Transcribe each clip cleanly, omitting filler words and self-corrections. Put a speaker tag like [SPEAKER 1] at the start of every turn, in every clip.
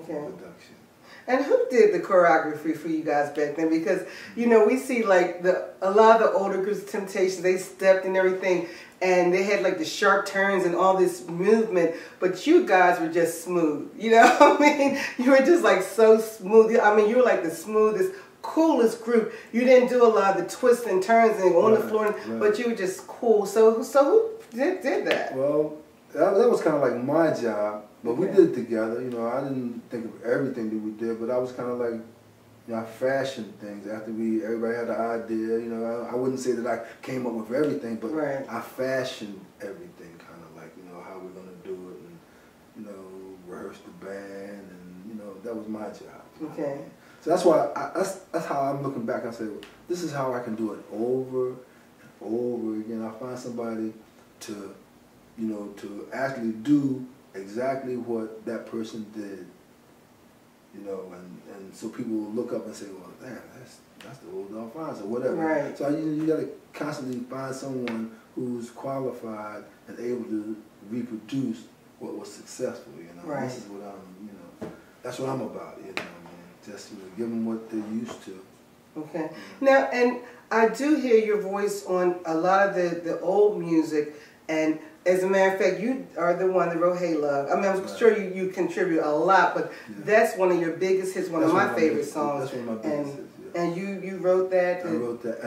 [SPEAKER 1] production.
[SPEAKER 2] And who did the choreography for you guys back then? Because, you know, we see like a lot of the older groups, Temptations, they stepped and everything, and they had like the sharp turns and all this movement, but you guys were just smooth, you know what I mean? You were just like so smooth. I mean, you were like the smoothest, coolest group. You didn't do a lot of the twists and turns and on the floor, but you were just cool. So who did that?
[SPEAKER 1] Well, that was kind of like my job, but we did it together. You know, I didn't think of everything that we did, but I was kind of like, you know, I fashioned things after everybody had an idea. You know, I wouldn't say that I came up with everything, but I fashioned everything, kind of like, you know, how we're gonna do it, and you know, rehearse the band, and you know, that was my job.
[SPEAKER 2] Okay.
[SPEAKER 1] So that's why that's how I'm looking back. I say, well, this is how I can do it over and over again. I find somebody to, you know, to actually do exactly what that person did, you know, and so people will look up and say, well, damn, that's the old Delfonics or whatever.
[SPEAKER 2] Right.
[SPEAKER 1] So you got to constantly find someone who's qualified and able to reproduce what was successful, you know.
[SPEAKER 2] Right.
[SPEAKER 1] This is what I'm, you know, that's what I'm about, you know, man. Just, you know, give them what they're used to.
[SPEAKER 2] Okay. Now, and I do hear your voice on a lot of the old music, and as a matter of fact, you are the one that wrote Hey Love. I mean, I'm sure you contribute a lot, but that's one of your biggest hits, one of my favorite songs.
[SPEAKER 1] That's one of my biggest hits, yeah.
[SPEAKER 2] And you wrote that?
[SPEAKER 1] I wrote that,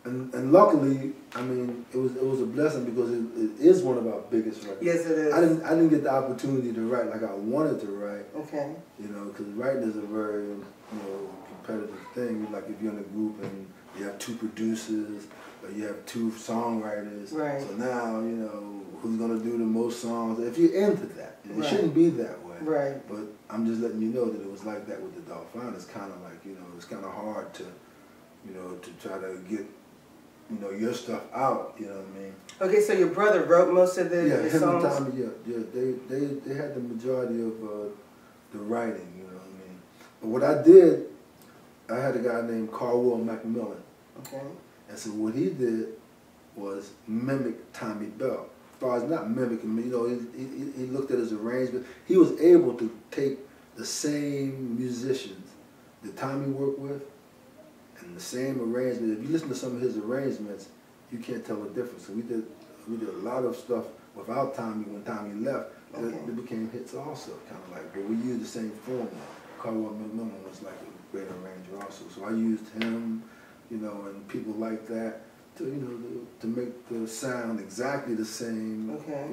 [SPEAKER 1] and luckily, I mean, it was a blessing because it is one of our biggest records.
[SPEAKER 2] Yes, it is.
[SPEAKER 1] I didn't get the opportunity to write like I wanted to write.
[SPEAKER 2] Okay.
[SPEAKER 1] You know, because writing is a very, you know, competitive thing. Like if you're in a group and you have two producers, or you have two songwriters.
[SPEAKER 2] Right.
[SPEAKER 1] So now, you know, who's gonna do the most songs? If you're into that, it shouldn't be that way.
[SPEAKER 2] Right.
[SPEAKER 1] But I'm just letting you know that it was like that with the Delfonics. It's kind of like, you know, it's kind of hard to, you know, to try to get, you know, your stuff out. You know what I mean?
[SPEAKER 2] Okay, so your brother wrote most of the
[SPEAKER 1] him
[SPEAKER 2] songs?
[SPEAKER 1] and Tommy, they had the majority of the writing. You know what I mean? But what I did, I had a guy named Carl Macmillan.
[SPEAKER 2] Okay.
[SPEAKER 1] And so what he did was mimic Tommy Bell. As far as not mimicking, you know, he looked at his arrangement. He was able to take the same musicians that Tommy worked with and the same arrangement. If you listen to some of his arrangements, you can't tell the difference. So we did a lot of stuff without Tommy when Tommy left. That became hits also, kind of like, but we used the same formula. Carl McMillan was like a great arranger also. So I used him, you know, and people like that to, you know, to make the sound exactly the same. Okay.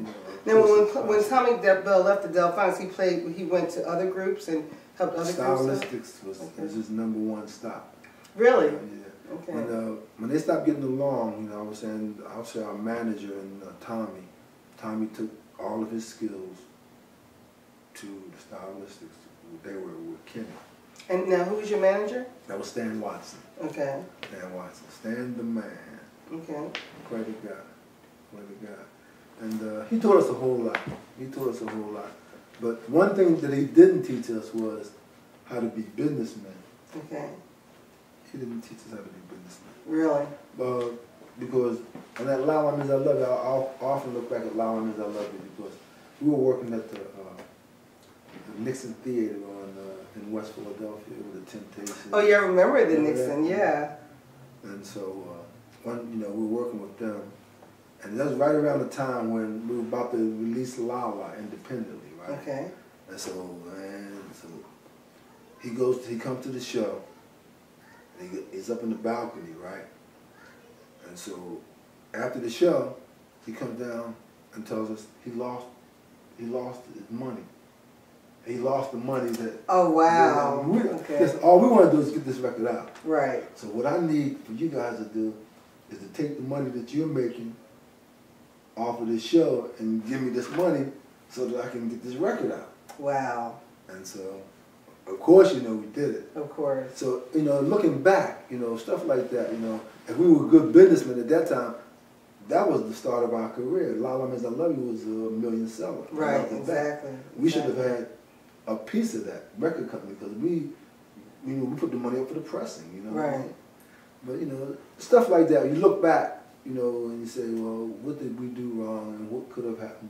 [SPEAKER 1] You
[SPEAKER 2] know, now when Tommy Bell left the Delfonics, he went to other groups and helped other groups.
[SPEAKER 1] Stylistics was his #1 stop.
[SPEAKER 2] Really?
[SPEAKER 1] Yeah.
[SPEAKER 2] Okay.
[SPEAKER 1] When they stopped getting along, you know, I was saying our manager and Tommy took all of his skills to the Stylistics. They were with Kenny.
[SPEAKER 2] And now, who was your manager?
[SPEAKER 1] That was Stan Watson.
[SPEAKER 2] Okay.
[SPEAKER 1] Stan Watson. Stan the man.
[SPEAKER 2] Okay.
[SPEAKER 1] Quite a guy. Quite a guy. And he taught us a whole lot. He taught us a whole lot. But one thing that he didn't teach us was how to be businessmen.
[SPEAKER 2] Okay.
[SPEAKER 1] He didn't teach us how to be businessmen.
[SPEAKER 2] Really?
[SPEAKER 1] Because on that La La Means I Love You, I often look back at La La Means I Love You because we were working at the Nixon Theater in West Philadelphia with the Temptations.
[SPEAKER 2] Oh yeah, I remember the Nixon, yeah.
[SPEAKER 1] And so, we were working with them, and that was right around the time when we were about to release La La independently, right? Okay. And so he comes to the show, and he's up in the balcony, right? And so after the show, he comes down and tells us he lost his money. He lost the money that...
[SPEAKER 2] Oh, wow.
[SPEAKER 1] All we want to do is get this record out.
[SPEAKER 2] Right.
[SPEAKER 1] So what I need for you guys to do is to take the money that you're making off of this show and give me this money so that I can get this record out.
[SPEAKER 2] Wow.
[SPEAKER 1] And so, of course, we did it.
[SPEAKER 2] Of course.
[SPEAKER 1] So, looking back, stuff like that, if we were good businessmen at that time, that was the start of our career. La La Means I Love You was a million seller.
[SPEAKER 2] Right, exactly.
[SPEAKER 1] We should have had a piece of that record company because we put the money up for the pressing,
[SPEAKER 2] Right.
[SPEAKER 1] But, stuff like that, you look back, and you say, well, what did we do wrong and what could have happened,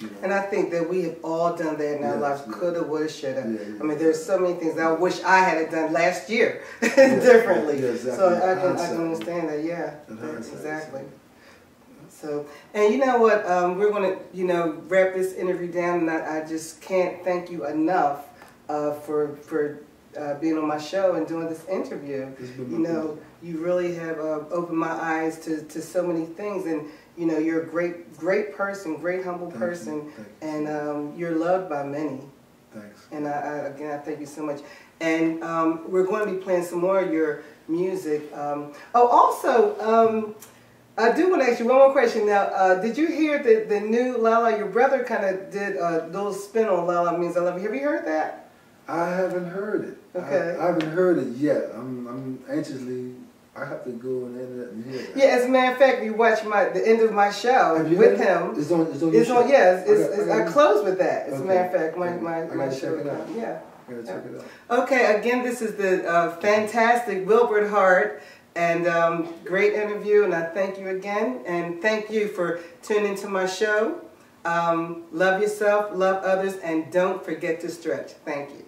[SPEAKER 1] You know?
[SPEAKER 2] And I think that we have all done that in our lives. Coulda, woulda, shoulda. I mean, there's so many things that I wish I had done last year differently.
[SPEAKER 1] Exactly.
[SPEAKER 2] So I can understand that. Yeah, exactly. So, and you know what? We're going to wrap this interview down, and I just can't thank you enough for being on my show and doing this interview. You really have opened my eyes to so many things, and you're a great person, great humble person, and you're loved by many.
[SPEAKER 1] Thanks.
[SPEAKER 2] And again, I thank you so much. And we're going to be playing some more of your music. Also, I do want to ask you one more question. Now, did you hear the new Lala? Your brother kind of did a little spin on Lala Means I Love You. Have you heard that?
[SPEAKER 1] I haven't heard it.
[SPEAKER 2] Okay.
[SPEAKER 1] I haven't heard it yet. I'm anxiously. I have to go on the internet and hear that.
[SPEAKER 2] Yeah, as a matter of fact, you watch the end of my show with him.
[SPEAKER 1] It's on your show?
[SPEAKER 2] Yeah, I close with that. As a matter of fact, my show.
[SPEAKER 1] Check it out.
[SPEAKER 2] Yeah.
[SPEAKER 1] I gotta check it out.
[SPEAKER 2] Okay, again, this is the fantastic Wilbert Hart, and great interview, and I thank you again, and thank you for tuning into my show. Love yourself, love others, and don't forget to stretch. Thank you.